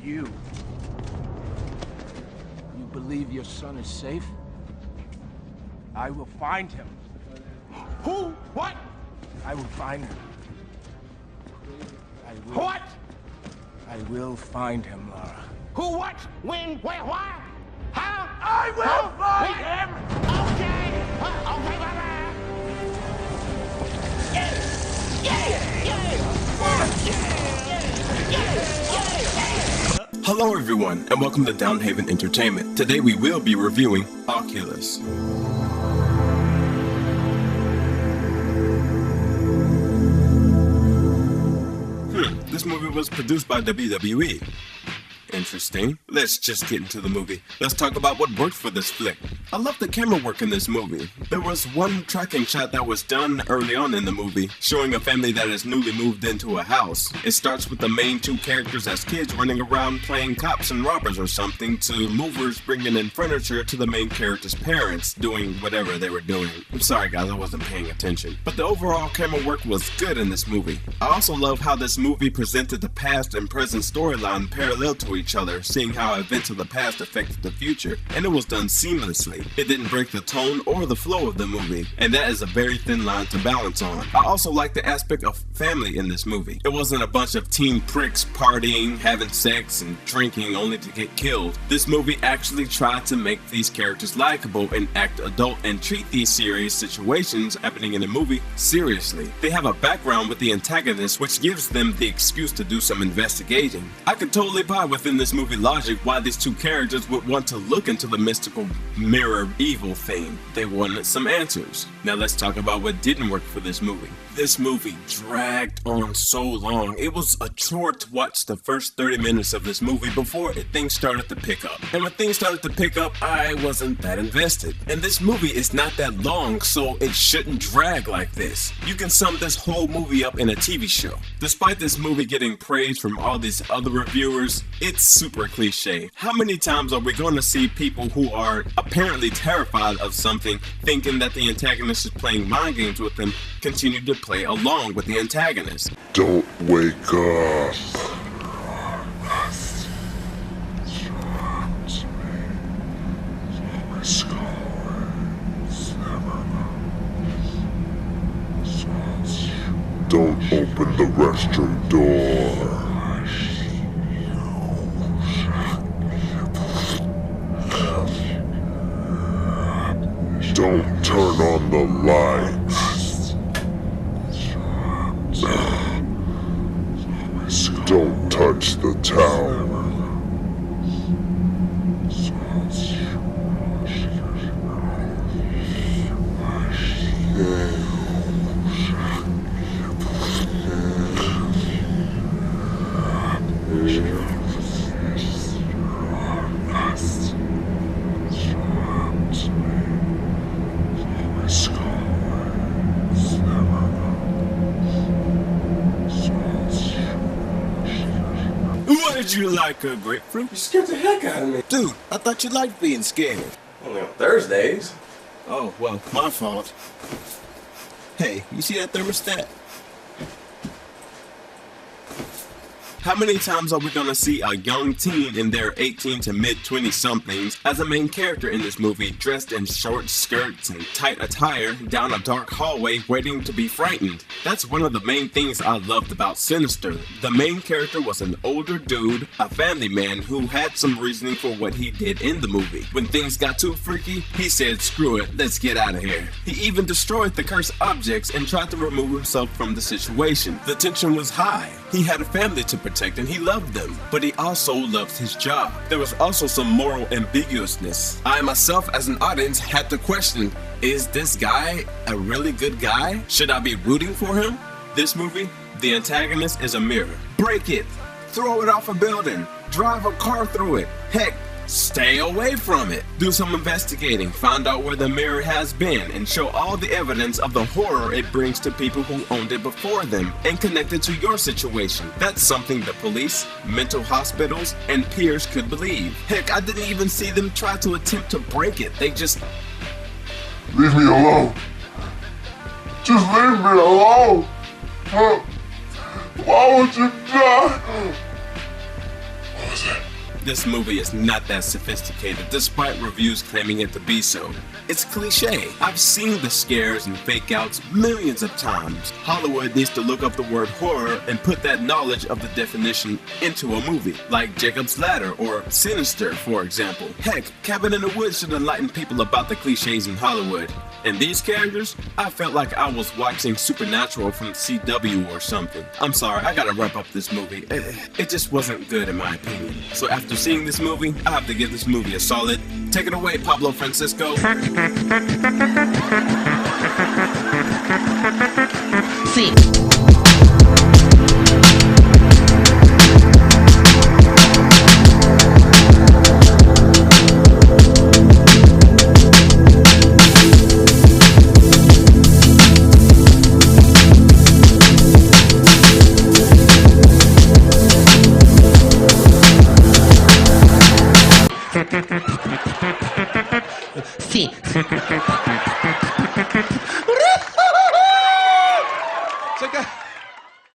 you. You believe your son is safe? I will find him. Who? What? I will find him. What? I will find him, Lara. Who? What? When? Where? Why? How? I will find him! Okay. Okay, bye-bye. Yeah. Yeah. Yeah. Hello everyone, and welcome to Downhaven Entertainment. Today we will be reviewing Oculus. This movie was produced by WWE. Interesting. Let's just get into the movie. Let's talk about what worked for this flick. I love the camera work in this movie. There was one tracking shot that was done early on in the movie, showing a family that has newly moved into a house. It starts with the main two characters as kids running around playing cops and robbers or something, to movers bringing in furniture to the main character's parents doing whatever they were doing. I'm sorry guys, I wasn't paying attention. But the overall camera work was good in this movie. I also love how this movie presented the past and present storyline parallel to each other, seeing how events of the past affected the future, and it was done seamlessly. It didn't break the tone or the flow of the movie, and that is a very thin line to balance on. I also like the aspect of family in this movie. It wasn't a bunch of teen pricks partying, having sex, and drinking only to get killed. This movie actually tried to make these characters likable and act adult and treat these serious situations happening in the movie seriously. They have a background with the antagonist, which gives them the excuse to do some investigating. I could totally buy within this movie logic why these two characters would want to look into the mystical mirror evil thing. They wanted some answers. Now let's talk about what didn't work for this movie. This movie dragged on so long. It was a chore to watch the first 30 minutes of this movie before things started to pick up. And when things started to pick up, I wasn't that invested. And this movie is not that long, so it shouldn't drag like this. You can sum this whole movie up in a TV show. Despite this movie getting praise from all these other reviewers, it's super cliche. How many times are we going to see people who are apparently terrified of something, thinking that the antagonist is playing mind games with them, continue to play along with the antagonist? Don't wake up. Don't open the restroom door. Don't turn on the lights. Don't touch the towel. Did you like a grapefruit? You scared the heck out of me. Dude, I thought you liked being scared. Only on Thursdays. Oh, well, my fault. Hey, you see that thermostat? How many times are we gonna see a young teen in their 18 to mid-20 somethings as a main character in this movie, dressed in short skirts and tight attire down a dark hallway waiting to be frightened? That's one of the main things I loved about Sinister. The main character was an older dude, a family man who had some reasoning for what he did in the movie. When things got too freaky, he said, screw it, let's get out of here. He even destroyed the cursed objects and tried to remove himself from the situation. The tension was high. He had a family to protect and he loved them, but he also loved his job. There was also some moral ambiguousness. I myself as an audience had to question, is this guy a really good guy? Should I be rooting for him? This movie, the antagonist is a mirror. Break it, throw it off a building, drive a car through it. Heck, stay away from it. Do some investigating, find out where the mirror has been, and show all the evidence of the horror it brings to people who owned it before them, and connect it to your situation. That's something the police, mental hospitals, and peers could believe. Heck, I didn't even see them try to attempt to break it. They just... Leave me alone. Just leave me alone. Why would you die? What was it? This movie is not that sophisticated, despite reviews claiming it to be so. It's cliche. I've seen the scares and fake outs millions of times. Hollywood needs to look up the word horror and put that knowledge of the definition into a movie, like Jacob's Ladder or Sinister, for example. Heck, Cabin in the Woods should enlighten people about the cliches in Hollywood. And these characters, I felt like I was watching Supernatural from CW or something. I'm sorry, I gotta wrap up this movie. It just wasn't good in my opinion. So after seeing this movie, I have to give this movie a solid. Take it away, Pablo Francisco. Sí. Sí.